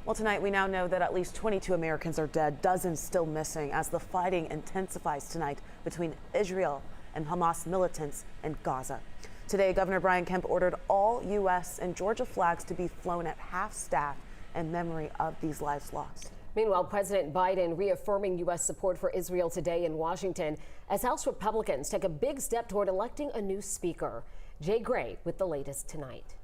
Well, tonight we now know that at least 22 Americans are dead, dozens still missing as the fighting intensifies tonight between Israel and Hamas militants in Gaza. Today, Governor Kemp ordered all U.S. and Georgia flags to be flown at half-staff in memory of these lives lost. Meanwhile, President Biden reaffirming U.S. support for Israel today in Washington as House Republicans take a big step toward electing a new speaker. Jay Gray with the latest tonight.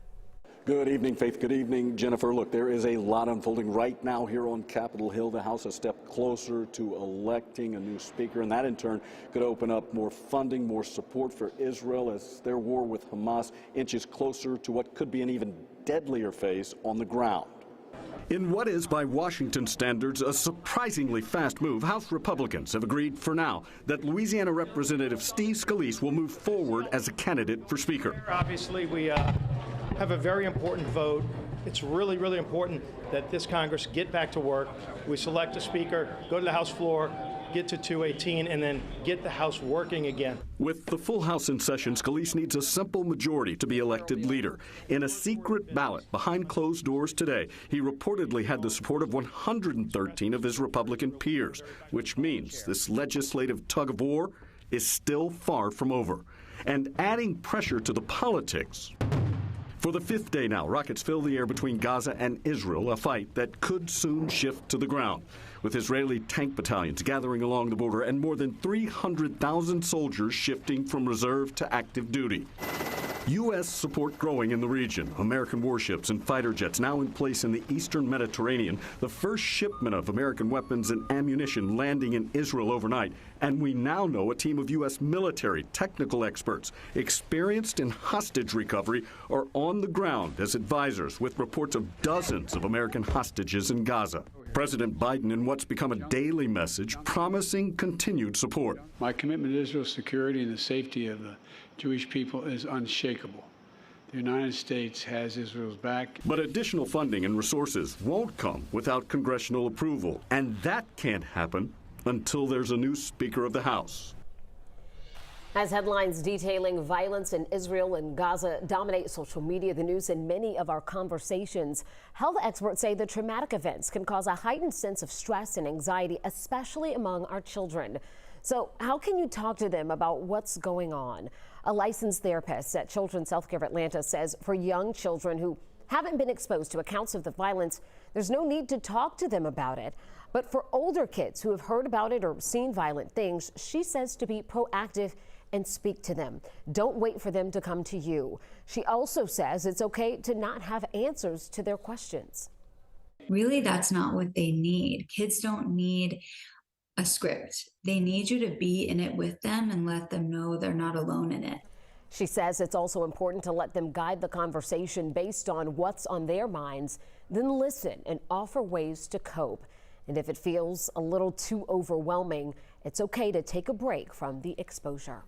Good evening, Faith. Good evening, Jennifer. Look, there is a lot unfolding right now here on Capitol Hill. The House a step closer to electing a new speaker, and that in turn could open up more funding, more support for Israel as their war with Hamas inches closer to what could be an even deadlier phase on the ground. In what is, by Washington standards, a surprisingly fast move, House Republicans have agreed for now that Louisiana Representative Steve Scalise will move forward as a candidate for Speaker. Obviously, we have a very important vote. It's really, really important that this Congress get back to work. We select a speaker, go to the House floor, get to 218, and then get the House working again. With the full House in session, Scalise needs a simple majority to be elected leader. In a secret ballot behind closed doors today, he reportedly had the support of 113 of his Republican peers, which means this legislative tug of war is still far from over. And adding pressure to the politics. For the fifth day now, rockets fill the air between Gaza and Israel, a fight that could soon shift to the ground, with Israeli tank battalions gathering along the border and more than 300,000 soldiers shifting from reserve to active duty. U.S. support growing in the region. American warships and fighter jets now in place in the eastern Mediterranean. The first shipment of American weapons and ammunition landing in Israel overnight. And we now know a team of U.S. military technical experts experienced in hostage recovery are on the ground as advisors with reports of dozens of American hostages in Gaza. President Biden, in what's become a daily message, promising continued support. My commitment to Israel's security and the safety of the Jewish people is unshakable. The United States has Israel's back. But additional funding and resources won't come without congressional approval. And that can't happen until there's a new Speaker of the House. As headlines detailing violence in Israel and Gaza dominate social media, the news, and many of our conversations, health experts say the traumatic events can cause a heightened sense of stress and anxiety, especially among our children. So how can you talk to them about what's going on? A licensed therapist at Children's Healthcare Atlanta says for young children who haven't been exposed to accounts of the violence, there's no need to talk to them about it. But for older kids who have heard about it or seen violent things, she says to be proactive and speak to them. Don't wait for them to come to you. She also says it's okay to not have answers to their questions. Really, that's not what they need. Kids don't need a script. They need you to be in it with them and let them know they're not alone in it. She says it's also important to let them guide the conversation based on what's on their minds, then listen and offer ways to cope. And if it feels a little too overwhelming, it's okay to take a break from the exposure.